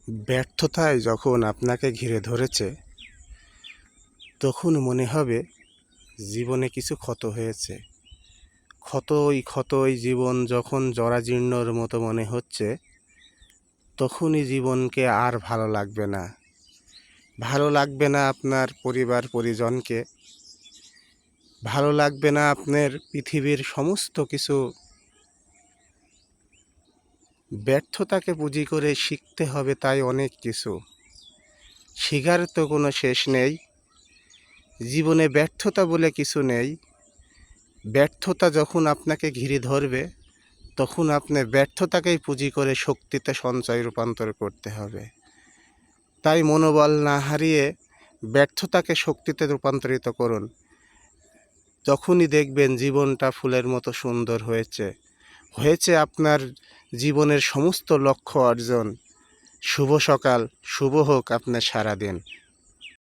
ব্যর্থতায় যখন আপনাকে ঘিরে ধরেছে, তখন মনে হবে জীবনে কিছু ক্ষত হয়েছে। ক্ষতই জীবন যখন জরাজীর্ণর মতো মনে হচ্ছে, তখনই জীবনকে আর ভালো লাগবে না। ভালো লাগবে না আপনার পরিবার পরিজনকে, ভালো লাগবে না আপনার পৃথিবীর সমস্ত কিছু। ব্যর্থতাকে পুঁজি করে শিখতে হবে তাই অনেক কিছু। শেখার তো কোনো শেষ নেই। জীবনে ব্যর্থতা বলে কিছু নেই। ব্যর্থতা যখন আপনাকে ঘিরে ধরবে, তখন আপনার ব্যর্থতাকেই পুঁজি করে শক্তিতে সঞ্চয় রূপান্তর করতে হবে। তাই মনোবল না হারিয়ে ব্যর্থতাকে শক্তিতে রূপান্তরিত করুন। তখনই দেখবেন জীবনটা ফুলের মতো সুন্দর হয়েছে আপনার জীবনের সমস্ত লক্ষ্য অর্জন। শুভ সকাল, শুভ হোক আপনার সারাদিন।